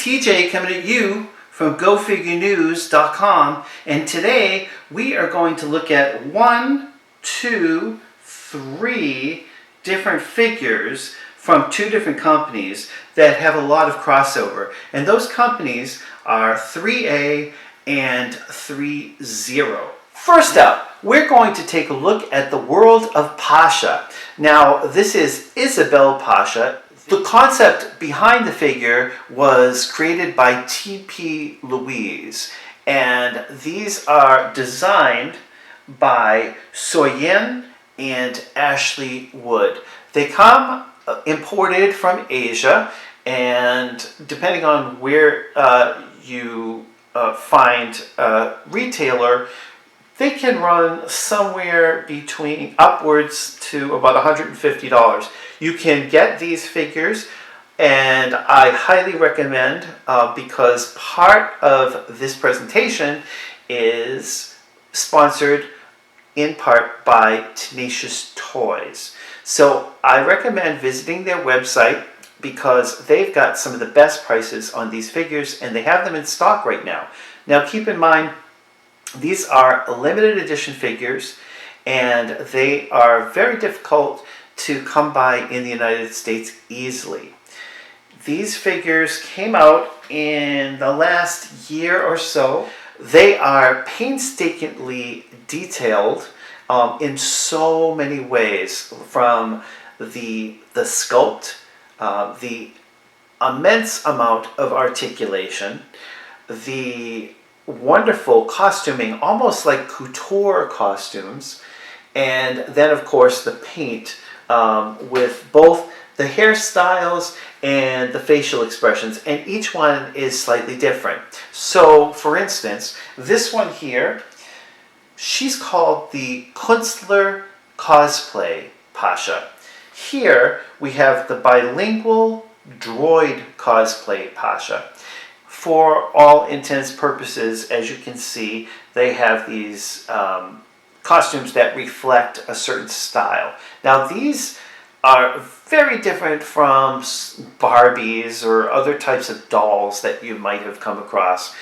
TJ coming at you from GoFigureNews.com, and today we are going to look at 3 different figures from 2 different companies that have a lot of crossover, and those companies are 3A and Threezero. First up, we're going to take a look at the world of Pasha. Now, this is Isabella Pasha. The concept behind the figure was created by T.P. Louise, and these are designed by Soyen and Ashley Wood. They come imported from Asia, and depending on where you find a retailer, they can run somewhere between upwards to about $150. You can get these figures, and I highly recommend because part of this presentation is sponsored in part by Tenacious Toys. So I recommend visiting their website because they've got some of the best prices on these figures, and they have them in stock right now. Now keep in mind, these are limited edition figures, and they are very difficult to come by in the United States easily. These figures came out in the last year or so. They are painstakingly detailed in so many ways, from the sculpt, the immense amount of articulation, the wonderful costuming, almost like couture costumes, and then of course the paint with both the hairstyles and the facial expressions, and each one is slightly different. So for instance, this one here, she's called the Künstler Cosplay Pasha. Here we have the bilingual droid cosplay Pasha. For all intents and purposes, as you can see, they have these costumes that reflect a certain style. Now these are very different from Barbies or other types of dolls that you might have come across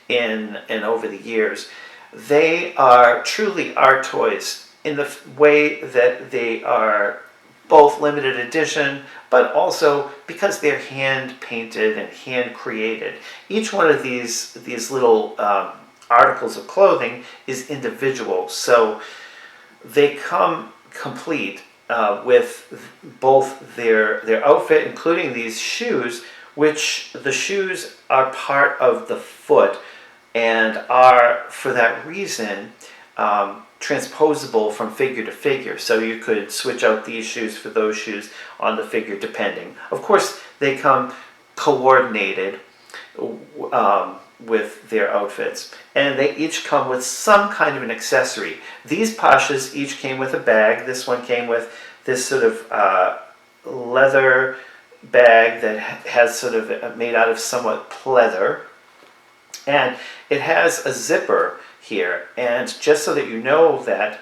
in and over the years. They are truly art toys in the way that they are both limited edition, but also because they're hand painted and hand created. Each one of these little articles of clothing is individual, so they come complete with both their outfit, including these shoes, which the shoes are part of the foot and are, for that reason, transposable from figure to figure. So you could switch out these shoes for those shoes on the figure depending. Of course, they come coordinated with their outfits, and they each come with some kind of an accessory. These Pashas each came with a bag. This one came with this sort of leather bag that has sort of made out of somewhat pleather, and it has a zipper here. And just so that you know that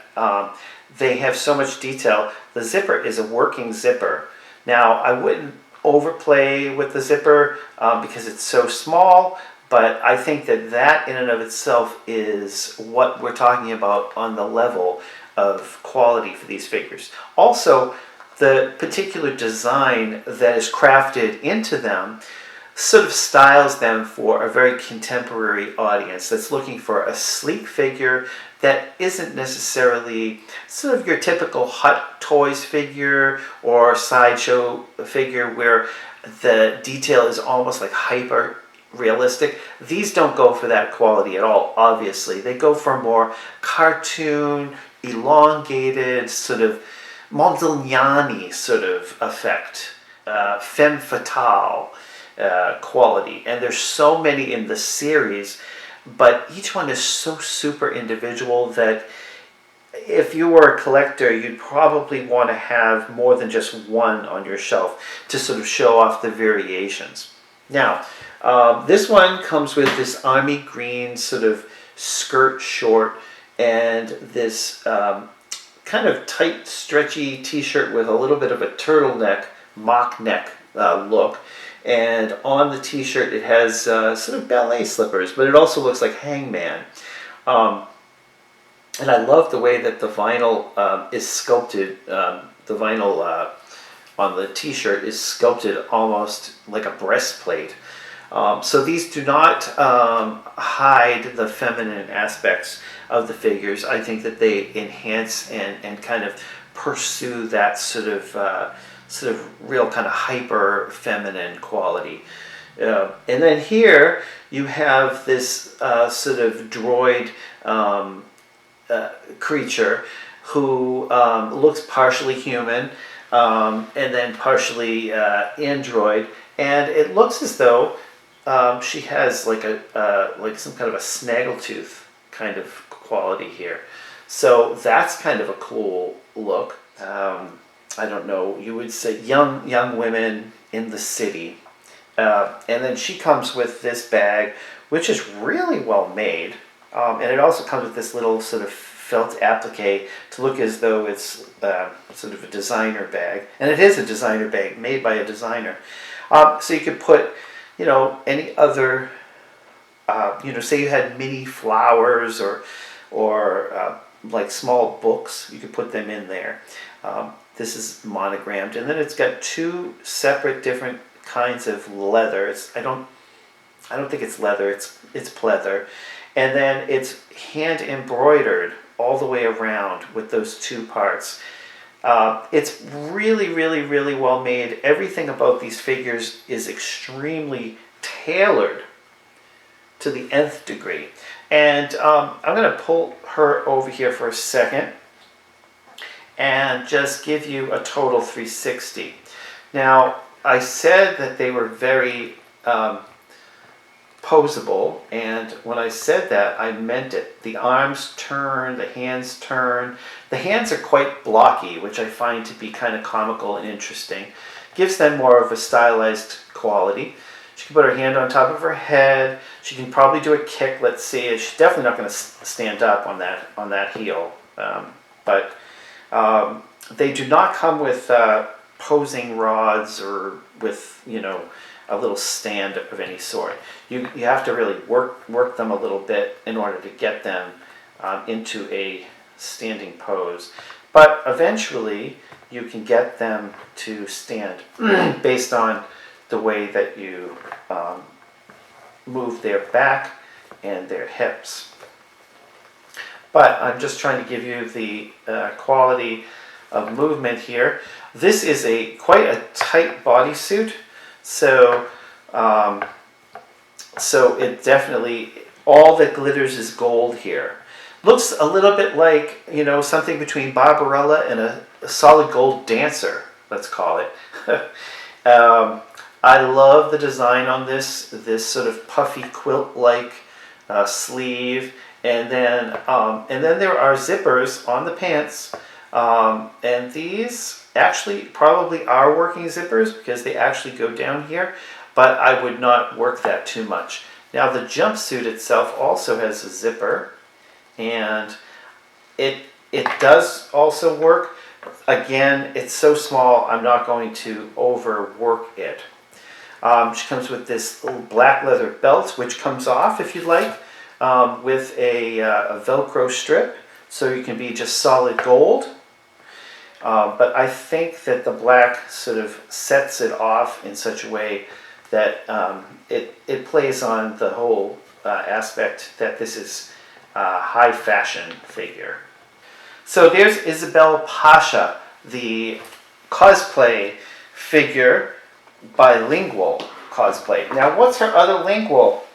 they have so much detail, the zipper is a working zipper. Now I wouldn't overplay with the zipper because it's so small, but I think that in and of itself is what we're talking about on the level of quality for these figures. Also, the particular design that is crafted into them sort of styles them for a very contemporary audience that's looking for a sleek figure that isn't necessarily sort of your typical Hot Toys figure or sideshow figure where the detail is almost like hyper realistic. These don't go for that quality at all, obviously. They go for a more cartoon, elongated, sort of Modigliani sort of effect, femme fatale quality. And there's so many in the series, but each one is so super individual that if you were a collector, you'd probably want to have more than just one on your shelf to sort of show off the variations. Now, this one comes with this army green sort of skirt short and this kind of tight, stretchy t-shirt with a little bit of a turtleneck, mock neck look. And on the t-shirt it has sort of ballet slippers, but it also looks like Hangman. And I love the way that the vinyl is sculpted. The vinyl on the t-shirt is sculpted almost like a breastplate. So these do not hide the feminine aspects of the figures. I think that they enhance and kind of pursue that sort of real kind of hyper feminine quality. And then here you have this sort of droid creature who looks partially human and then partially android, and it looks as though she has like some kind of a snaggletooth kind of quality here. So that's kind of a cool look. I don't know, you would say young women in the city. And then she comes with this bag, which is really well made. And it also comes with this little sort of felt applique to look as though it's sort of a designer bag. And it is a designer bag made by a designer. So you could put, any other, say you had mini flowers or like small books, you could put them in there. This is monogrammed, and then it's got two separate different kinds of leather. I don't think it's leather. It's pleather, and then it's hand embroidered all the way around with those two parts. It's really, really, really well made. Everything about these figures is extremely tailored to the nth degree. And I'm going to pull her over here for a second and just give you a total 360. Now, I said that they were very posable, and when I said that, I meant it. The arms turn, the hands turn. The hands are quite blocky, which I find to be kind of comical and interesting. Gives them more of a stylized quality. She can put her hand on top of her head. She can probably do a kick. Let's see. She's definitely not going to stand up on that heel. But they do not come with posing rods or with a little stand of any sort. You have to really work them a little bit in order to get them into a standing pose. But eventually you can get them to stand based on the way that you move their back and their hips. But I'm just trying to give you the quality of movement here. This is quite a tight bodysuit, so it definitely, all that glitters is gold here. Looks a little bit like, something between Barbarella and a solid gold dancer, let's call it. I love the design on this sort of puffy quilt-like sleeve, and then there are zippers on the pants, and these actually probably are working zippers because they actually go down here, but I would not work that too much. Now the jumpsuit itself also has a zipper, and it does also work. Again, it's so small, I'm not going to overwork it. She comes with this little black leather belt, which comes off if you'd like, with a Velcro strip, so you can be just solid gold. But I think that the black sort of sets it off in such a way that it plays on the whole aspect that this is a high fashion figure. So there's Isabella Pasha, the cosplay figure, bilingual cosplay. Now what's her other lingual?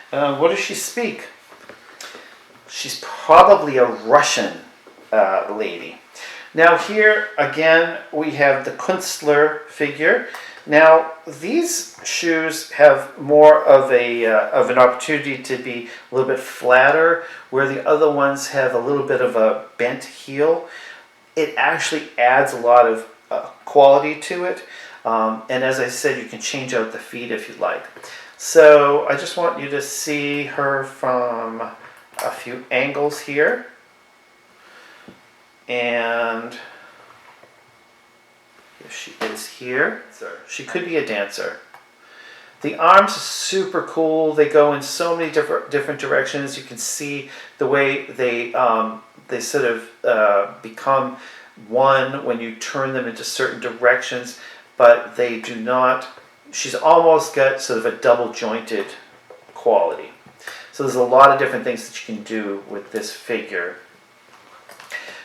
What does she speak? She's probably a Russian lady. Now here again we have the Künstler figure. Now these shoes have more of an opportunity to be a little bit flatter, where the other ones have a little bit of a bent heel. It actually adds a lot of quality to it, and as I said, you can change out the feet if you'd like. So I just want you to see her from a few angles here, and if she is here, she could be a dancer. The arms are super cool. They go in so many different directions. You can see the way they sort of become one when you turn them into certain directions, but they do not. She's almost got sort of a double jointed quality. So there's a lot of different things that you can do with this figure.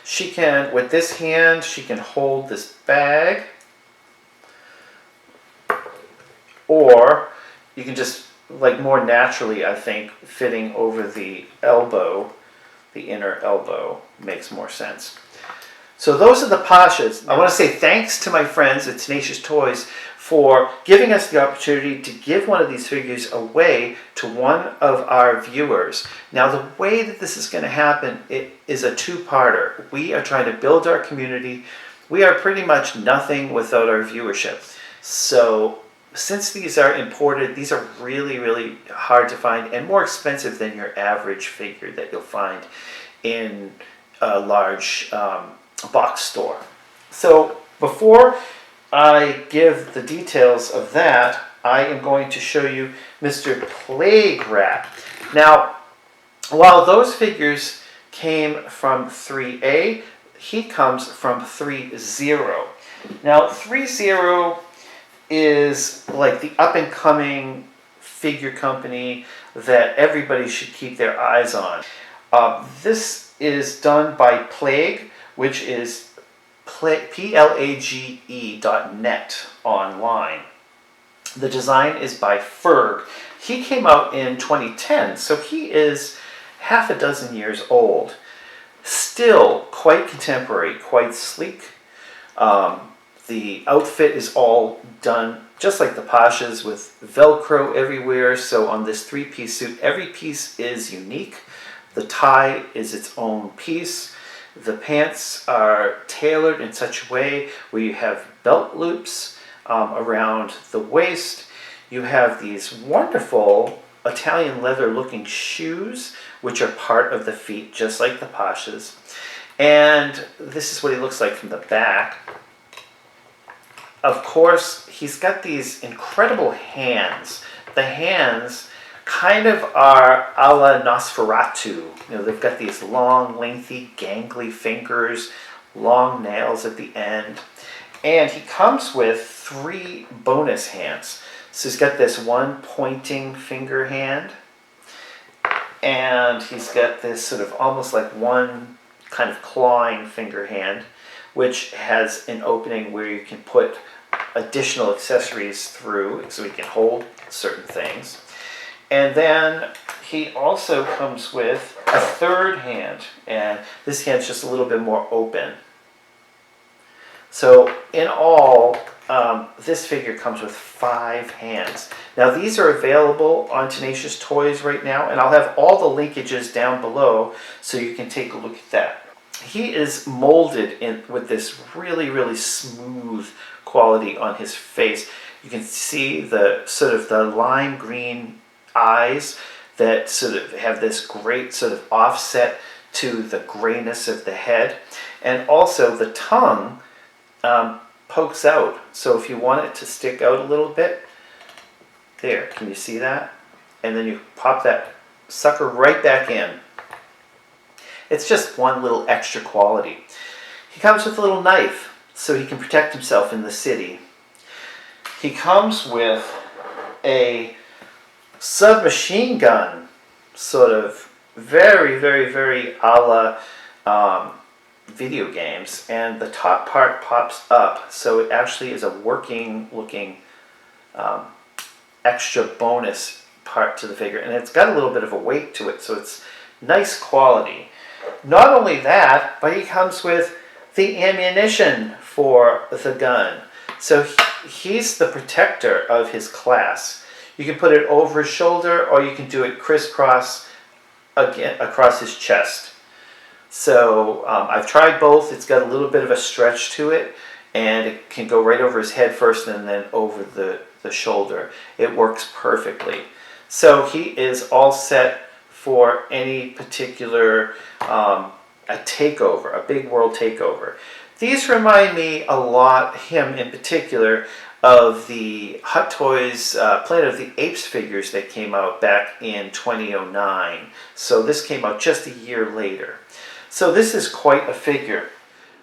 She can, with this hand, she can hold this bag, or you can just, like more naturally, I think, fitting over the elbow, the inner elbow, makes more sense. So those are the Pashas. I want to say thanks to my friends at Tenacious Toys for giving us the opportunity to give one of these figures away to one of our viewers. Now, the way that this is going to happen, it is a two-parter. We are trying to build our community. We are pretty much nothing without our viewership. So since these are imported, these are really, really hard to find and more expensive than your average figure that you'll find in a large box store. So before I give the details of that, I am going to show you Mr. Plague Rat. Now, while those figures came from 3A, he comes from Threezero. Now, Threezero is like the up-and-coming figure company that everybody should keep their eyes on. This is done by Plague, which is plage.net online. The design is by Ferg. He came out in 2010, so he is half a dozen years old. Still quite contemporary, quite sleek. The outfit is all done just like the Pashas with Velcro everywhere. So on this three-piece suit, every piece is unique. The tie is its own piece. The pants are tailored in such a way where you have belt loops around the waist. You have these wonderful Italian leather looking shoes, which are part of the feet, just like the Pashas. And this is what he looks like from the back. Of course, he's got these incredible hands. The hands kind of are a la Nosferatu. You know, they've got these long, lengthy, gangly fingers, long nails at the end. And he comes with 3 bonus hands. So he's got this one pointing finger hand, and he's got this sort of almost like one kind of clawing finger hand, which has an opening where you can put additional accessories through so he can hold certain things. And then he also comes with a 3rd hand, and this hand's just a little bit more open. So in all, this figure comes with 5 hands. Now these are available on Tenacious Toys right now, and I'll have all the linkages down below so you can take a look at that. He is molded in with this really, really smooth quality on his face. You can see the sort of the lime green eyes that sort of have this great sort of offset to the grayness of the head, and also the tongue pokes out. So if you want it to stick out a little bit, there, can you see that? And then you pop that sucker right back in. It's just one little extra quality. He comes with a little knife so he can protect himself in the city. He comes with a submachine gun, sort of very, very, very a la video games, and the top part pops up, so it actually is a working looking extra bonus part to the figure, and it's got a little bit of a weight to it, so it's nice quality. Not only that, but he comes with the ammunition for the gun, so he's the protector of his class. You can put it over his shoulder, or you can do it crisscross again across his chest. So I've tried both. It's got a little bit of a stretch to it, and it can go right over his head first and then over the shoulder. It works perfectly. So he is all set for any particular a takeover, a big world takeover. These remind me a lot, him in particular, of the Hot Toys Planet of the Apes figures that came out back in 2009. So this came out just a year later. So this is quite a figure.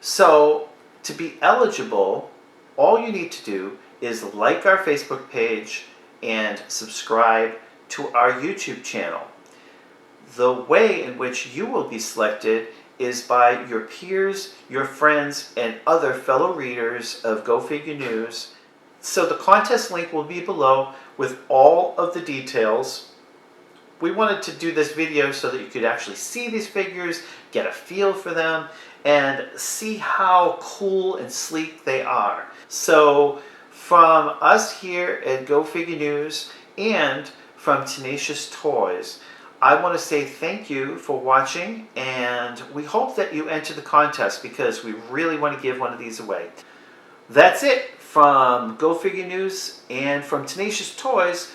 So to be eligible, all you need to do is like our Facebook page and subscribe to our YouTube channel. The way in which you will be selected is by your peers, your friends, and other fellow readers of Go Figure News. So the contest link will be below with all of the details. We wanted to do this video so that you could actually see these figures, get a feel for them, and see how cool and sleek they are. So from us here at Go Figure News and from Tenacious Toys, I want to say thank you for watching, and we hope that you enter the contest because we really want to give one of these away. That's it from Go Figure News and from Tenacious Toys.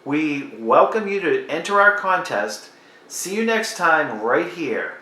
We welcome you to enter our contest. See you next time right here.